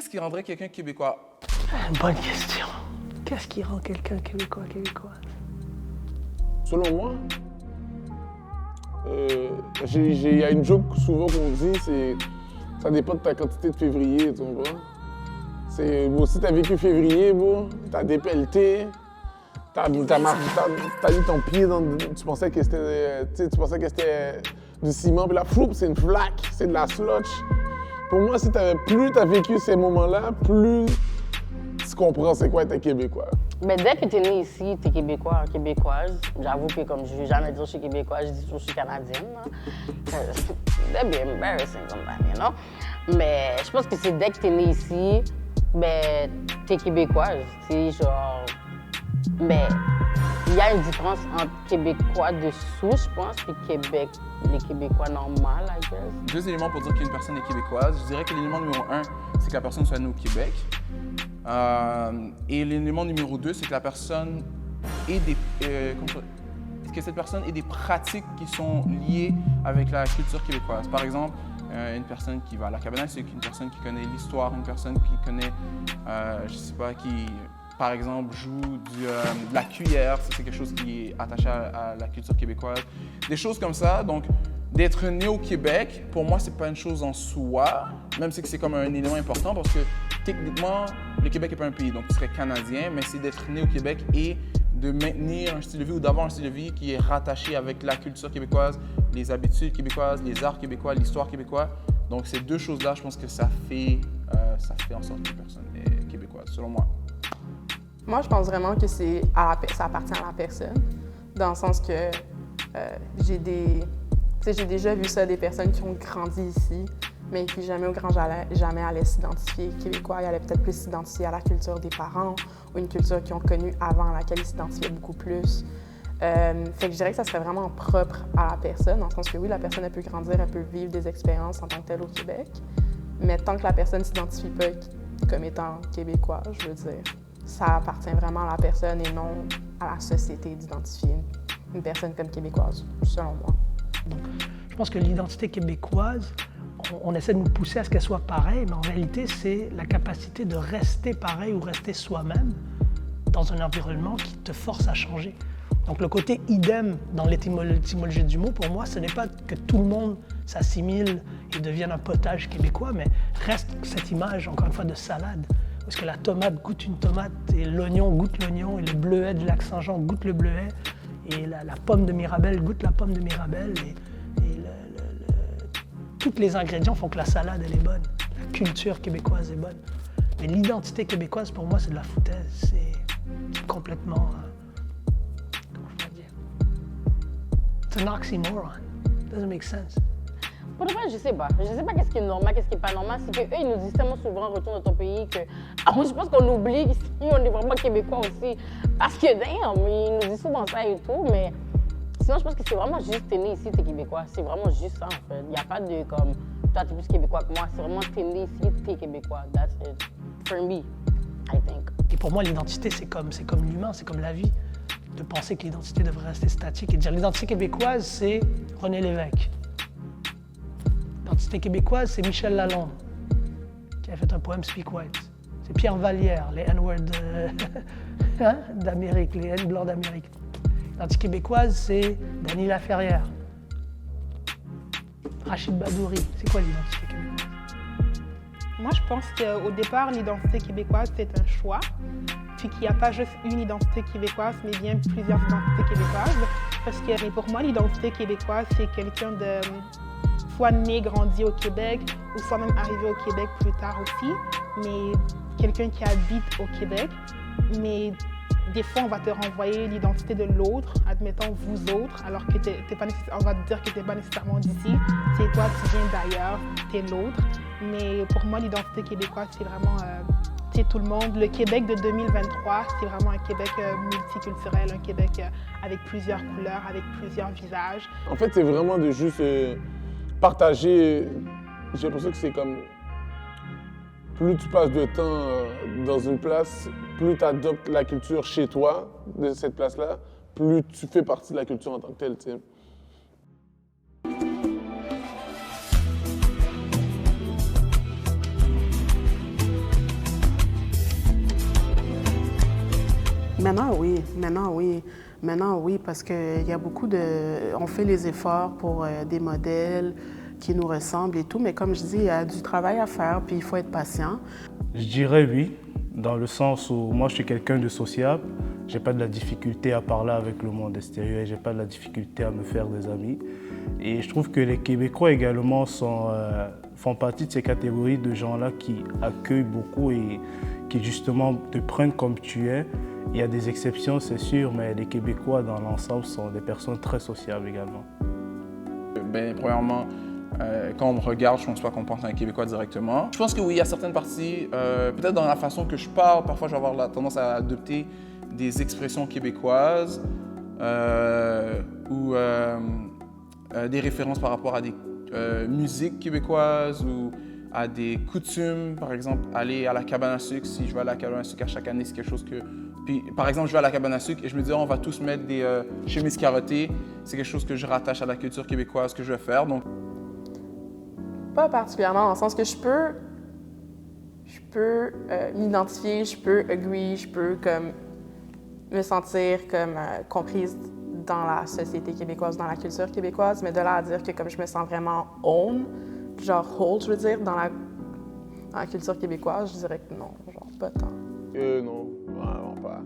qu'est-ce qui rendrait quelqu'un québécois? Bonne question. Qu'est-ce qui rend quelqu'un québécoise? Selon moi, il y a une joke souvent qu'on dit, c'est ça dépend de ta quantité de février, tu vois. C'est, bon, si t'as vécu février, bon, t'as dépelleté, t'as mis ton pied dans... Tu pensais que c'était du ciment, puis là, floup, c'est une flaque, c'est de la slotch. Pour moi, plus t'as vécu ces moments-là, plus tu comprends c'est quoi être un Québécois. Mais dès que t'es né ici, t'es Québécois, Québécoise. J'avoue que comme je ne vais jamais dire que je suis Québécoise, je dis toujours que je suis Canadienne. That'd be embarrassing sometimes, you know? Mais je pense que c'est dès que t'es né ici, ben, t'es Québécoise. C'est genre... Mais il y a une différence entre Québécois de souche, je pense, puis les Québécois normaux, I guess. 2 éléments pour dire qu'une personne est québécoise. Je dirais que l'élément numéro 1, c'est que la personne soit née au Québec. Et l'élément numéro 2, c'est que la personne ait que cette personne ait des pratiques qui sont liées avec la culture québécoise. Par exemple, une personne qui va à la cabane à sucre, une personne qui connaît l'histoire, une personne qui connaît, je sais pas, qui, par exemple, joue de la cuillère. Ça, c'est quelque chose qui est attaché à la culture québécoise. Des choses comme ça. Donc, d'être né au Québec, pour moi, c'est pas une chose en soi, même si c'est comme un élément important parce que techniquement, le Québec n'est pas un pays, donc tu serais canadien, mais c'est d'être né au Québec et de maintenir un style de vie ou d'avoir un style de vie qui est rattaché avec la culture québécoise, les habitudes québécoises, les arts québécois, l'histoire québécoise. Donc ces 2 choses-là, je pense que ça fait en sorte que la personne est québécoise, selon moi. Moi, je pense vraiment que ça appartient à la personne, dans le sens que j'ai déjà vu ça, des personnes qui ont grandi ici, mais qui jamais allaient s'identifier québécois. Ils allaient peut-être plus s'identifier à la culture des parents ou une culture qu'ils ont connue avant, à laquelle ils s'identifiaient beaucoup plus. Fait que je dirais que ça serait vraiment propre à la personne, dans le sens que oui, la personne, elle peut grandir, elle peut vivre des expériences en tant que telle au Québec, mais tant que la personne ne s'identifie pas comme étant québécois, je veux dire, ça appartient vraiment à la personne et non à la société d'identifier une personne comme québécoise, selon moi. Je pense que l'identité québécoise, on essaie de nous pousser à ce qu'elle soit pareille, mais en réalité, c'est la capacité de rester pareil ou rester soi-même dans un environnement qui te force à changer. Donc le côté idem dans l'étymologie du mot, pour moi, ce n'est pas que tout le monde s'assimile et devienne un potage québécois, mais reste cette image, encore une fois, de salade. Parce que la tomate goûte une tomate, et l'oignon goûte l'oignon, et le bleuet du lac Saint-Jean goûte le bleuet, et la pomme de Mirabelle goûte la pomme de Mirabelle, et tous les ingrédients font que la salade, elle est bonne. La culture québécoise est bonne. Mais l'identité québécoise, pour moi, c'est de la foutaise. C'est complètement... comment je pourrais dire? C'est un oxymoron. It doesn't make sense. Pour le vrai, je sais pas. Je sais pas qu'est-ce qui est normal, qu'est-ce qui est pas normal. C'est qu'eux, ils nous disent tellement souvent, retourne dans ton pays, que... Moi, je pense qu'on oublie qu'ici, on est vraiment québécois aussi. Parce que, damn, ils nous disent souvent ça et tout, mais... Sinon, je pense que c'est vraiment juste, t'es né ici, t'es québécois. C'est vraiment juste ça, en fait. Il n'y a pas de, comme, toi, t'es plus québécois que moi. C'est vraiment, t'es né ici, t'es québécois. That's it. For me, I think. Et pour moi, l'identité, c'est comme l'humain, c'est comme la vie. De penser que l'identité devrait rester statique et de dire l'identité québécoise, c'est René Lévesque. L'identité québécoise, c'est Michel Lalonde, qui a fait un poème Speak White. C'est Pierre Vallière, les N-words d'Amérique, les N-blancs d'Amérique. L'identité québécoise, c'est Dany Laferrière. Rachid Badouri. C'est quoi l'identité québécoise? Moi, je pense qu'au départ, l'identité québécoise, c'est un choix. Puis qu'il n'y a pas juste une identité québécoise, mais bien plusieurs identités québécoises. Parce que pour moi, l'identité québécoise, c'est quelqu'un de soit né, grandi au Québec, ou soit même arrivé au Québec plus tard aussi. Mais quelqu'un qui habite au Québec. Mais des fois, on va te renvoyer l'identité de l'autre, admettons vous autres, alors que on va te dire que tu n'es pas nécessairement d'ici. C'est toi, tu viens d'ailleurs, tu es l'autre. Mais pour moi, l'identité québécoise, c'est vraiment c'est tout le monde. Le Québec de 2023, c'est vraiment un Québec multiculturel, un Québec avec plusieurs couleurs, avec plusieurs visages. En fait, c'est vraiment de juste partager. J'ai l'impression que c'est comme... Plus tu passes de temps dans une place, plus tu adoptes la culture chez toi, de cette place-là, plus tu fais partie de la culture en tant que telle, tu sais. Maintenant, oui. Maintenant, oui, parce qu'il y a beaucoup de... On fait les efforts pour des modèles qui nous ressemblent et tout, mais comme je dis, il y a du travail à faire, puis il faut être patient. Je dirais oui, dans le sens où moi, je suis quelqu'un de sociable. J'ai pas de la difficulté à parler avec le monde extérieur, j'ai pas de la difficulté à me faire des amis. Et je trouve que les Québécois également font partie de ces catégories de gens-là qui accueillent beaucoup et qui justement te prennent comme tu es. Il y a des exceptions, c'est sûr, mais les Québécois dans l'ensemble sont des personnes très sociables également. Bien, premièrement, quand on me regarde, je ne pense pas qu'on pense à un Québécois directement. Je pense que oui, il y a certaines parties, peut-être dans la façon que je parle, parfois je vais avoir la tendance à adopter des expressions québécoises ou des références par rapport à des musiques québécoises ou à des coutumes. Par exemple, aller à la cabane à sucre, si je vais à la cabane à sucre à chaque année, c'est quelque chose que... Puis, par exemple, je vais à la cabane à sucre et je me dis, on va tous mettre des chemises carottées. C'est quelque chose que je rattache à la culture québécoise que je vais faire. Donc... Pas particulièrement, dans le sens que je peux m'identifier, je peux agree, je peux comme me sentir comme comprise dans la société québécoise, dans la culture québécoise, mais de là à dire que comme je me sens vraiment own, genre whole, je veux dire, dans la culture québécoise, je dirais que non, genre pas tant. Non, vraiment pas.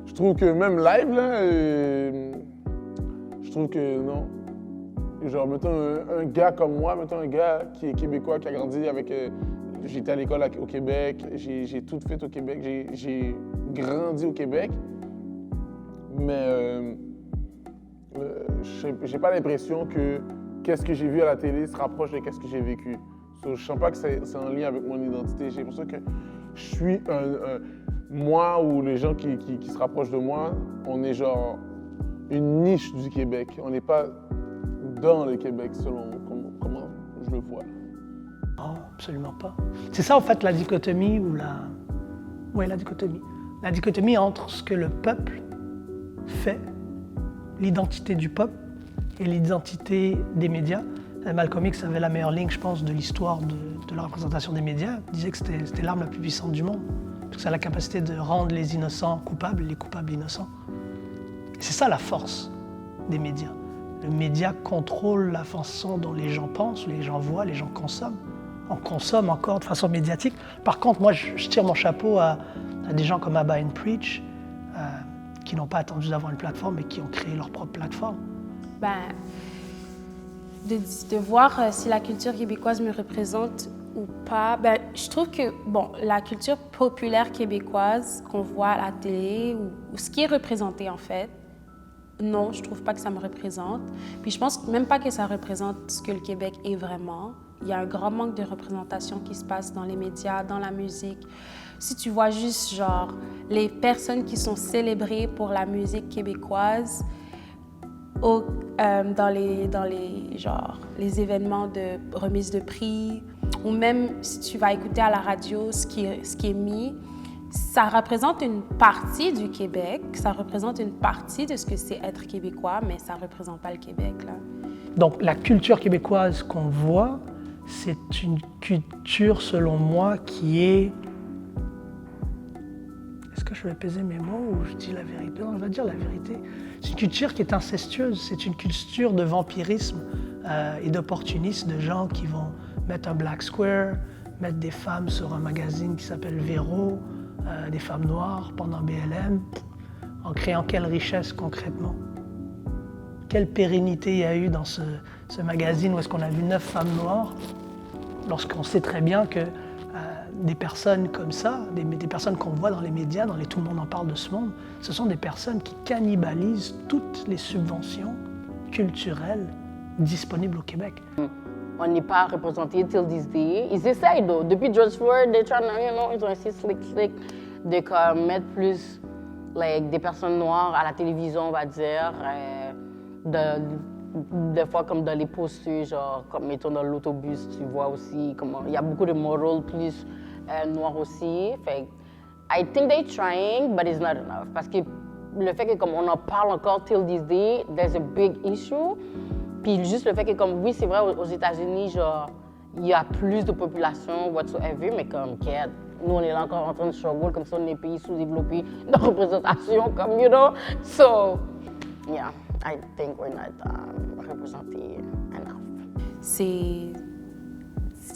Je trouve que même live, là, je trouve que non. Genre, mettons un gars comme moi, mettons un gars qui est québécois, qui a grandi avec... J'étais à l'école au Québec, j'ai tout fait au Québec, j'ai grandi au Québec, mais j'ai pas l'impression que qu'est-ce que j'ai vu à la télé se rapproche de qu'est-ce que j'ai vécu. So, je sens pas que c'est en lien avec mon identité. J'ai l'impression que je suis moi ou les gens qui se rapprochent de moi, on est genre une niche du Québec. On n'est pas dans le Québec selon comment je le vois. Non, absolument pas. C'est ça en fait la dichotomie ou la... Oui, la dichotomie. La dichotomie entre ce que le peuple fait, l'identité du peuple et l'identité des médias. Malcolm X avait la meilleure ligne, je pense, de l'histoire de la représentation des médias. Il disait que c'était l'arme la plus puissante du monde. Parce que ça a la capacité de rendre les innocents coupables, les coupables innocents. C'est ça la force des médias. Le média contrôle la façon dont les gens pensent, les gens voient, les gens consomment. On consomme encore de façon médiatique. Par contre, moi, je tire mon chapeau à des gens comme Abba and Preach, qui n'ont pas attendu d'avoir une plateforme, mais qui ont créé leur propre plateforme. De voir si la culture québécoise me représente ou pas, je trouve que la culture populaire québécoise qu'on voit à la télé, ou ce qui est représenté en fait, non, je trouve pas que ça me représente. Puis je pense même pas que ça représente ce que le Québec est vraiment. Il y a un grand manque de représentation qui se passe dans les médias, dans la musique. Si tu vois juste genre les personnes qui sont célébrées pour la musique québécoise dans les événements de remise de prix, ou même si tu vas écouter à la radio ce qui est mis, ça représente une partie du Québec, ça représente une partie de ce que c'est être québécois, mais ça ne représente pas le Québec, là. Donc la culture québécoise qu'on voit, c'est une culture, selon moi, qui est... Est-ce que je vais peser mes mots ou je dis la vérité? Non, je vais dire la vérité. C'est une culture qui est incestueuse, c'est une culture de vampirisme et d'opportunisme, de gens qui vont mettre un black square, mettre des femmes sur un magazine qui s'appelle Véro, des femmes noires pendant BLM, en créant quelle richesse concrètement? Quelle pérennité il y a eu dans ce magazine où est-ce qu'on a vu 9 femmes noires, lorsqu'on sait très bien que des personnes comme ça, des personnes qu'on voit dans les médias, tout le monde en parle de ce monde, ce sont des personnes qui cannibalisent toutes les subventions culturelles disponibles au Québec. On n'est pas représenté till this day. Ils essayent, though. Depuis George Floyd, ils ont essayé slick de comme, mettre plus des personnes noires à la télévision, on va dire. Des fois, comme dans les postures, genre, comme mettons dans l'autobus, tu vois aussi, il y a beaucoup de models plus noirs aussi. Fait, I think they're trying, but it's not enough. Parce que le fait que comme on en parle encore till this day, there's a big issue. Puis juste le fait que, comme, oui, c'est vrai, aux États-Unis, genre, il y a plus de population, whatsoever, mais comme, nous, on est là encore en train de struggle, comme si on est pays sous-développé de représentation, comme, you know. So, yeah, I think we're not represented enough. C'est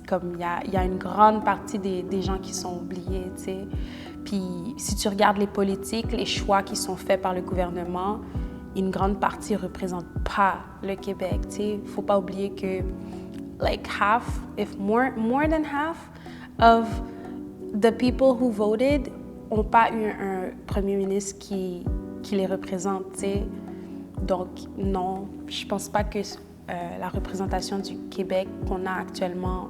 comme il y a une grande partie des gens qui sont oubliés, tu sais. Puis si tu regardes les politiques, les choix qui sont faits par le gouvernement, une grande partie ne représente pas le Québec, tu sais. Faut pas oublier que like half, if more than half of the people who voted n'ont pas eu un premier ministre qui les représente, tu sais. Donc non, je pense pas que la représentation du Québec qu'on a actuellement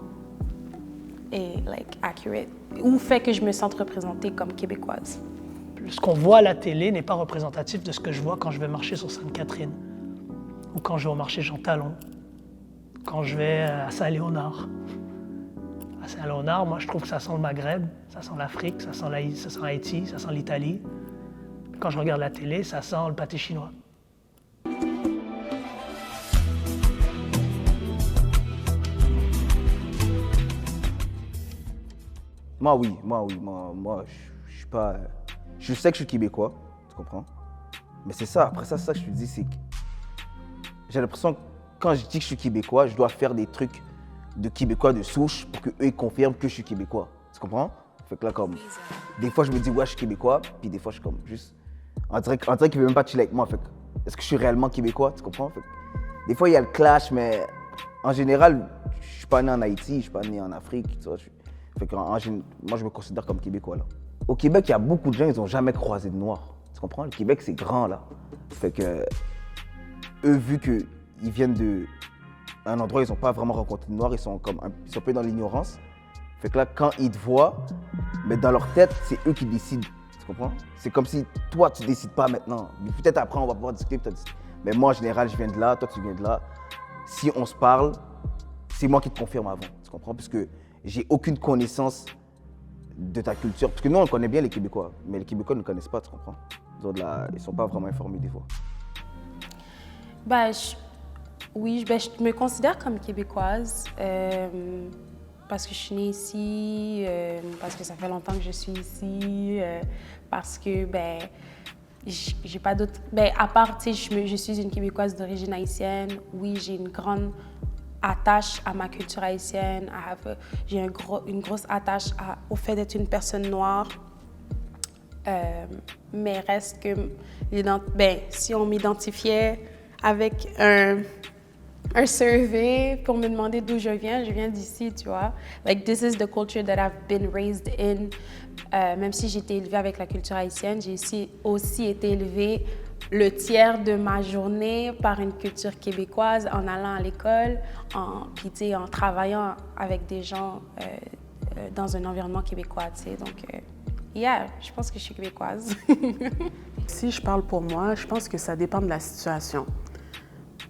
est like accurate ou fait que je me sente représentée comme québécoise. Ce qu'on voit à la télé n'est pas représentatif de ce que je vois quand je vais marcher sur Sainte-Catherine ou quand je vais au marché Jean Talon, quand je vais à Saint-Léonard. À Saint-Léonard, moi, je trouve que ça sent le Maghreb, ça sent l'Afrique, ça sent Haïti, ça sent l'Italie. Quand je regarde la télé, ça sent le pâté chinois. Moi, je suis pas... Je sais que je suis québécois, tu comprends? Mais c'est ça, après ça, c'est ça que je te dis, c'est que j'ai l'impression que quand je dis que je suis québécois, je dois faire des trucs de québécois de souche pour qu'eux ils confirment que je suis québécois, tu comprends? Fait que là, comme, des fois je me dis ouais, je suis québécois, puis des fois je suis comme juste... On dirait qu'il veut même pas chiller avec moi, fait que, est-ce que je suis réellement québécois, tu comprends? Fait que, des fois il y a le clash, mais en général, je suis pas né en Haïti, je suis pas né en Afrique, tu vois. Fait que moi, je me considère comme québécois, là. Au Québec, il y a beaucoup de gens, ils n'ont jamais croisé de noirs. Tu comprends? Le Québec, c'est grand, là. Fait que, eux, vu qu'ils viennent d'un endroit où ils n'ont pas vraiment rencontré de noirs, ils sont un peu dans l'ignorance. Fait que là, quand ils te voient, mais dans leur tête, c'est eux qui décident. Tu comprends? C'est comme si toi, tu décides pas maintenant. Mais peut-être après, on va pouvoir discuter. Mais moi, en général, je viens de là, toi, tu viens de là. Si on se parle, c'est moi qui te confirme avant. Tu comprends? Parce que j'ai aucune connaissance de ta culture. Parce que nous, on connaît bien les Québécois, mais les Québécois ne connaissent pas, tu comprends? Ils ne sont pas vraiment informés des fois. Je me considère comme québécoise parce que je suis née ici, parce que ça fait longtemps que je suis ici, parce que, j'ai pas d'autres... à part, tu sais, je suis une Québécoise d'origine haïtienne. Oui, j'ai une grande attache à ma culture haïtienne. J'ai une grosse attache au fait d'être une personne noire. Mais reste que, si on m'identifiait avec un survey pour me demander d'où je viens d'ici, tu vois. Like, this is the culture that I've been raised in. Même si j'ai été élevée avec la culture haïtienne, j'ai aussi été élevée le tiers de ma journée par une culture québécoise en allant à l'école, en travaillant avec des gens dans un environnement québécois, tu sais. Donc, je pense que je suis québécoise. Si je parle pour moi, je pense que ça dépend de la situation.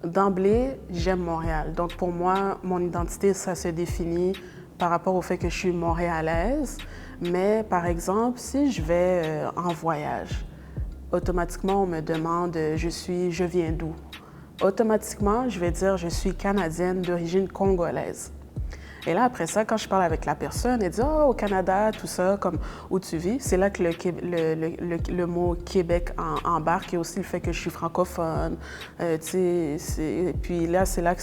D'emblée, j'aime Montréal. Donc, pour moi, mon identité, ça se définit par rapport au fait que je suis montréalaise. Mais, par exemple, si je vais en voyage, automatiquement, on me demande « je viens d'où ?» Automatiquement, je vais dire « je suis canadienne d'origine congolaise ». Et là, après ça, quand je parle avec la personne, elle dit « oh, au Canada, tout ça, comme où tu vis », c'est là que le mot « Québec » embarque et aussi le fait que je suis francophone. Puis là, c'est là que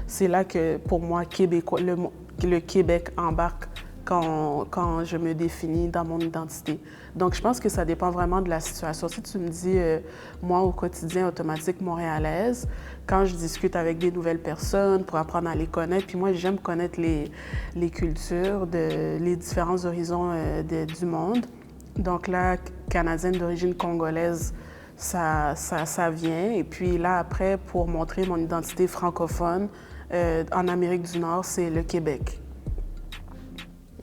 c'est là que, pour moi, québécois, le Québec embarque quand je me définis dans mon identité. Donc, je pense que ça dépend vraiment de la situation. Si tu me dis, moi, au quotidien, automatique montréalaise, quand je discute avec des nouvelles personnes pour apprendre à les connaître, puis moi, j'aime connaître les cultures, les différents horizons du monde. Donc là, canadienne d'origine congolaise, ça vient. Et puis là, après, pour montrer mon identité francophone, en Amérique du Nord, c'est le Québec.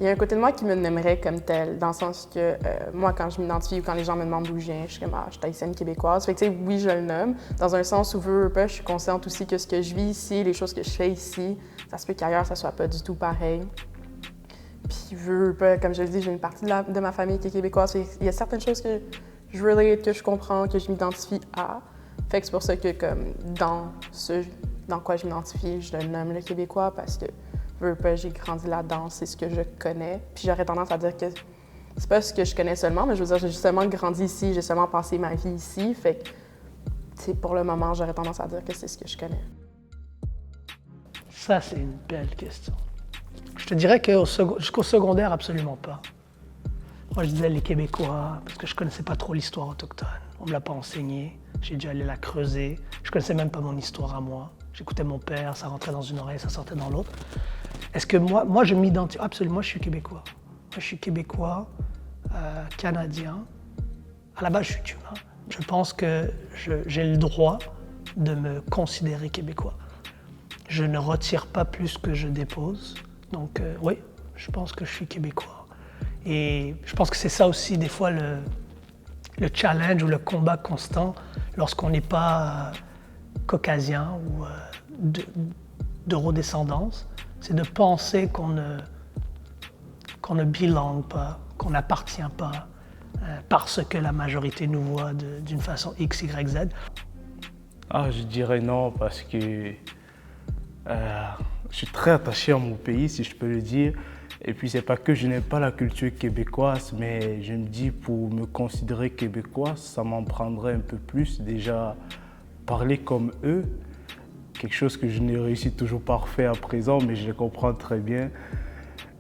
Il y a un côté de moi qui me nommerait comme tel, dans le sens que moi, quand je m'identifie ou quand les gens me demandent d'où je viens, je suis comme je suis haïtienne québécoise. Fait que, tu sais, oui, je le nomme, dans un sens où, veux pas, je suis consciente aussi que ce que je vis ici, les choses que je fais ici, ça se peut qu'ailleurs, ça soit pas du tout pareil. Puis, veux pas, comme je le dis, j'ai une partie de ma famille qui est québécoise. Il y a certaines choses que je relate, que je comprends, que je m'identifie à. Fait que c'est pour ça que, comme, dans quoi je m'identifie, je le nomme le québécois, parce que veux pas, j'ai grandi là-dedans, c'est ce que je connais. Puis j'aurais tendance à dire que c'est pas ce que je connais seulement, mais je veux dire, j'ai seulement grandi ici, j'ai seulement passé ma vie ici. Fait que, pour le moment, j'aurais tendance à dire que c'est ce que je connais. Ça, c'est une belle question. Je te dirais que jusqu'au secondaire, absolument pas. Moi, je disais les Québécois, parce que je connaissais pas trop l'histoire autochtone. On me l'a pas enseigné. J'ai dû aller la creuser. Je connaissais même pas mon histoire à moi. J'écoutais mon père, ça rentrait dans une oreille, ça sortait dans l'autre. Est-ce que moi, je m'identifie? Absolument, je suis Québécois. Moi, je suis Québécois, Canadien. À la base, je suis humain. Je pense que j'ai le droit de me considérer Québécois. Je ne retire pas plus que je dépose. Donc, oui, je pense que je suis Québécois. Et je pense que c'est ça aussi, des fois, le challenge ou le combat constant lorsqu'on n'est pas caucasien ou d'eurodescendance, c'est de penser qu'on ne belong pas, qu'on n'appartient pas parce que la majorité nous voit d'une façon X, Y, Z. Ah, je dirais non parce que je suis très attaché à mon pays, si je peux le dire. Et puis, c'est pas que je n'aime pas la culture québécoise, mais je me dis, pour me considérer québécois, ça m'en prendrait un peu plus. Déjà, parler comme eux, quelque chose que je n'ai réussi toujours pas à faire à présent, mais je le comprends très bien.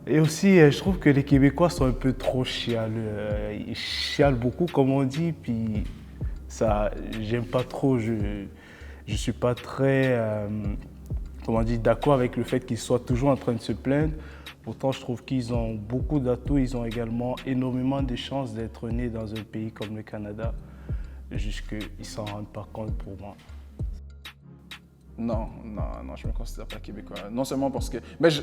Et aussi, je trouve que les Québécois sont un peu trop chialeux. Ils chialent beaucoup, comme on dit, puis ça, j'aime pas trop. Je suis pas très, d'accord avec le fait qu'ils soient toujours en train de se plaindre. Pourtant, je trouve qu'ils ont beaucoup d'atouts. Ils ont également énormément de chances d'être nés dans un pays comme le Canada. Juste qu'ils ne s'en rendent pas compte pour moi. Non, je ne me considère pas québécois. Non seulement parce que... Mais je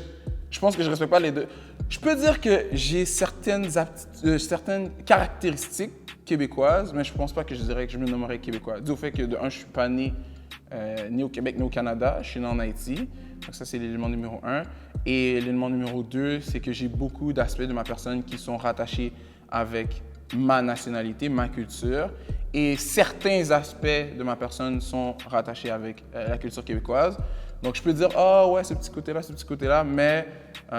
pense que je ne respecte pas les deux. Je peux dire que j'ai certaines caractéristiques québécoises, mais je ne pense pas que je dirais que je me nommerais québécois. Dû au fait que, de un, je ne suis pas né au Québec ni au Canada. Je suis né en Haïti. Donc ça, c'est l'élément numéro 1. Et l'élément numéro 2, c'est que j'ai beaucoup d'aspects de ma personne qui sont rattachés avec ma nationalité, ma culture. Et certains aspects de ma personne sont rattachés avec la culture québécoise. Donc je peux dire, ah ouais, ce petit côté-là, mais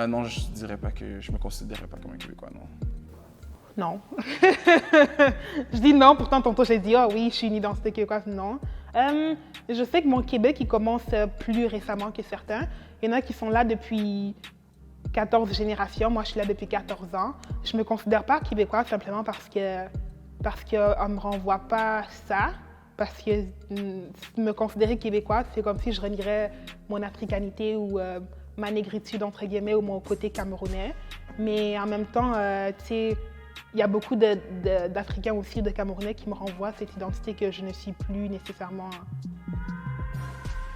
non, je ne dirais pas que je me considérais pas comme un Québécois, non. Non. Je dis non, pourtant tantôt j'ai dit, ah oui, je suis une identité québécoise, non. Je sais que mon Québec, il commence plus récemment que certains. Il y en a qui sont là depuis 14 générations. Moi, je suis là depuis 14 ans. Je ne me considère pas québécoise simplement parce qu'on ne me renvoie pas ça. Parce que me considérer québécoise, c'est comme si je renierais mon africanité ou ma négritude, entre guillemets, ou mon côté camerounais. Mais en même temps, tu sais, il y a beaucoup d'Africains aussi, de Camerounais qui me renvoient cette identité que je ne suis plus nécessairement.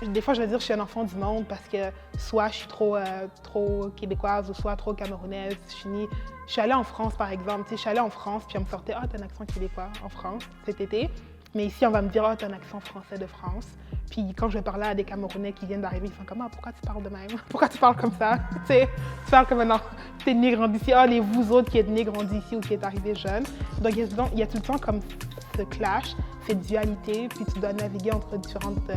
Des fois, je vais dire que je suis un enfant du monde parce que soit je suis trop québécoise ou soit trop camerounaise. Je suis allée en France, par exemple. Tu sais, je suis allée en France puis on me sortait « Ah, t'as un accent québécois en France cet été ». Mais ici, on va me dire « Ah, t'as un accent français de France ». Puis quand je vais parler à des Camerounais qui viennent d'arriver, ils sont comme « Ah, pourquoi tu parles de même? Pourquoi tu parles comme ça? » Tu sais, tu parles comme un enfant. T'es né, grandi ici. Ah, les vous autres qui êtes nés, grandis ici ou qui êtes arrivés jeunes. Donc, il y a tout le temps comme ce clash, cette dualité. Puis tu dois naviguer entre différentes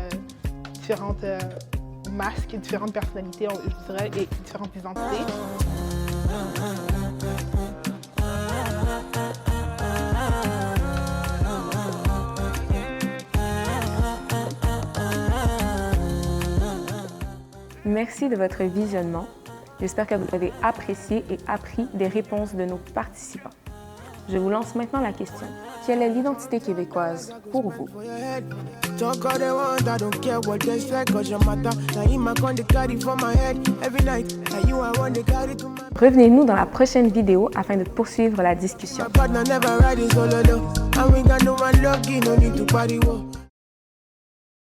masques, différentes personnalités, je dirais, et différentes identités. Merci de votre visionnement. J'espère que vous avez apprécié et appris des réponses de nos participants. Je vous lance maintenant la question. Quelle est l'identité québécoise pour vous? Revenez-nous dans la prochaine vidéo afin de poursuivre la discussion.